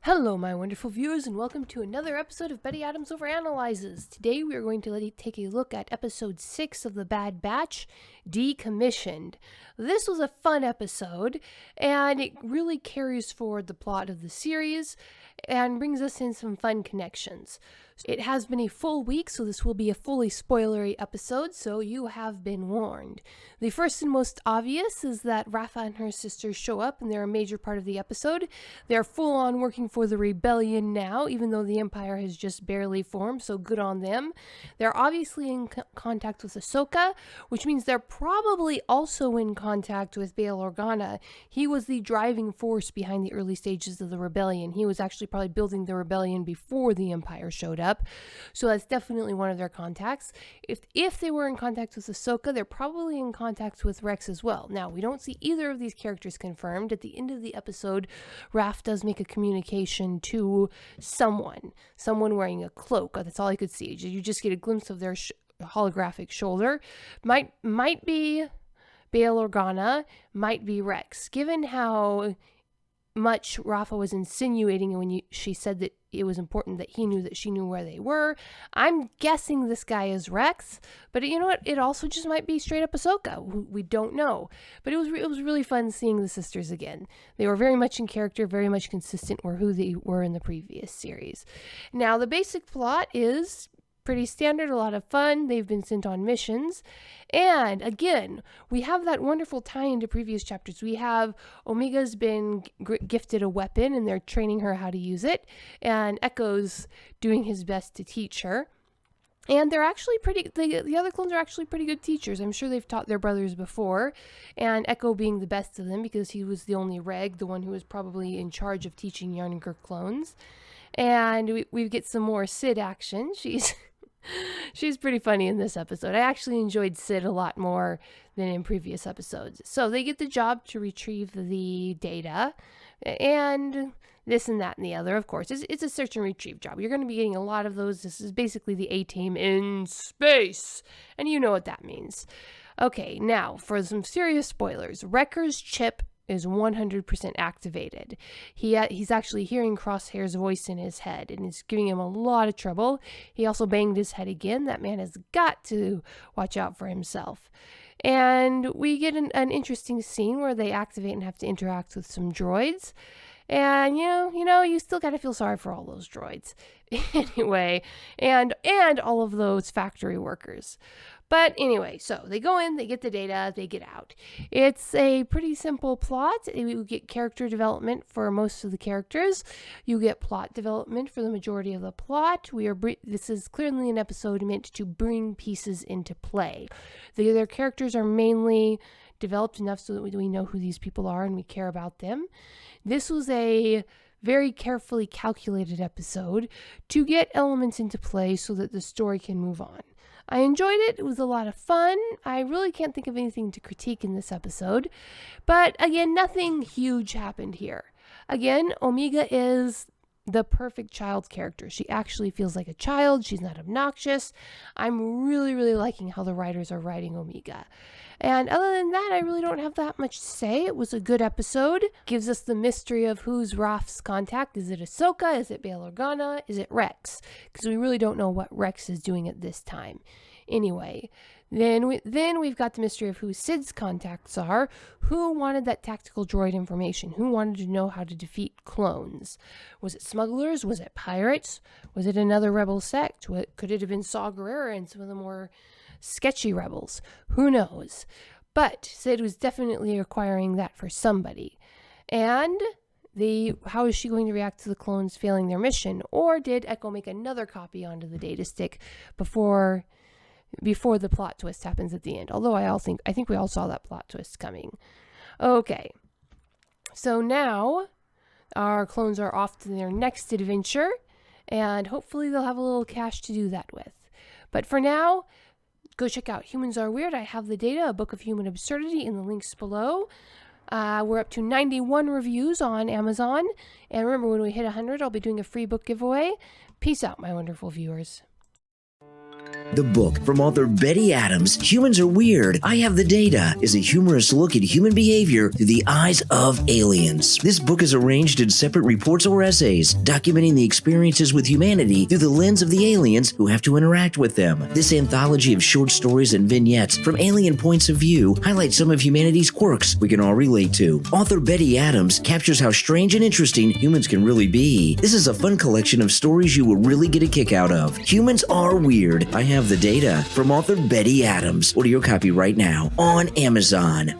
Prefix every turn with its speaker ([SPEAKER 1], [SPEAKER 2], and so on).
[SPEAKER 1] Hello, my wonderful viewers, and welcome to another episode of Betty Adams Overanalyzes. Today we are going to take a look at episode 6 of The Bad Batch, Decommissioned. This was a fun episode, and it really carries forward the plot of the series and brings us in some fun connections. It has been a full week, so this will be a fully spoilery episode, so you have been warned. The first and most obvious is that Rafa and her sisters show up, and they're a major part of the episode. They're full on working for the rebellion now, even though the Empire has just barely formed, so good on them. They're obviously in contact with Ahsoka, which means they're probably also in contact with Bail Organa. He was the driving force behind the early stages of the rebellion. He was actually probably building the rebellion before the Empire showed up. So that's definitely one of their contacts. If they were in contact with Ahsoka, they're probably in contact with Rex as well. Now, we don't see either of these characters confirmed. At the end of the episode, Raph does make a communication to someone wearing a cloak. That's all I could see. You just get a glimpse of their holographic shoulder. Might be Bail Organa, might be Rex. Given how much Rafa was insinuating when she said that it was important that he knew that she knew where they were, I'm guessing this guy is Rex, but you know what? It also just might be straight up Ahsoka. We don't know. But it was really fun seeing the sisters again. They were very much in character, very much consistent with who they were in the previous series. Now, the basic plot is pretty standard, a lot of fun. They've been sent on missions. And again, we have that wonderful tie into previous chapters. We have Omega's been gifted a weapon and they're training her how to use it. And Echo's doing his best to teach her. And they're actually the other clones are actually pretty good teachers. I'm sure they've taught their brothers before. And Echo being the best of them because he was the only reg, the one who was probably in charge of teaching younger clones. And we get some more Sid action. She's pretty funny in this episode. I actually enjoyed Sid a lot more than in previous episodes. So they get the job to retrieve the data and this and that and the other. Of course, it's a search and retrieve job. You're going to be getting a lot of those. This is basically the A-Team in space. And you know what that means. Okay, now for some serious spoilers. Wrecker's chip is 100% activated. He's actually hearing Crosshair's voice in his head, and it's giving him a lot of trouble. He also banged his head again. That man has got to watch out for himself. And we get an interesting scene where they activate and have to interact with some droids. And you still gotta feel sorry for all those droids. Anyway, and all of those factory workers. But anyway, so they go in, they get the data, they get out. It's a pretty simple plot. You get character development for most of the characters. You get plot development for the majority of the plot. This is clearly an episode meant to bring pieces into play. Their characters are mainly developed enough so that we know who these people are and we care about them. This was a very carefully calculated episode to get elements into play so that the story can move on. I enjoyed it. It was a lot of fun. I really can't think of anything to critique in this episode. But again, nothing huge happened here. Again, Omega is the perfect child character. She actually feels like a child. She's not obnoxious. I'm really liking how the writers are writing Omega. And other than that, I really don't have that much to say. It was a good episode. Gives us the mystery of who's Raph's contact. Is it Ahsoka? Is it Bail Organa? Is it Rex? Because we really don't know what Rex is doing at this time. Anyway, then we've got the mystery of who Sid's contacts are. Who wanted that tactical droid information? Who wanted to know how to defeat clones? Was it smugglers? Was it pirates? Was it another rebel sect? Could it have been Saw Gerrera and some of the more sketchy rebels? Who knows? But Sid was definitely requiring that for somebody. And how is she going to react to the clones failing their mission? Or did Echo make another copy onto the data stick before the plot twist happens at the end? Although I think we all saw that plot twist coming. Okay. So now our clones are off to their next adventure, and hopefully they'll have a little cash to do that with. But for now, go check out Humans Are Weird. I have the data, a book of human absurdity, in the links below. We're up to 91 reviews on Amazon. And remember, when we hit 100, I'll be doing a free book giveaway. Peace out, my wonderful viewers.
[SPEAKER 2] The book from author Betty Adams, Humans Are Weird, I Have the Data, is a humorous look at human behavior through the eyes of aliens. This book is arranged in separate reports or essays, documenting the experiences with humanity through the lens of the aliens who have to interact with them. This anthology of short stories and vignettes from alien points of view highlights some of humanity's quirks we can all relate to. Author Betty Adams captures how strange and interesting humans can really be. This is a fun collection of stories you will really get a kick out of. Humans Are Weird, I Have the Data, from author Betty Adams. Order your copy right now on Amazon.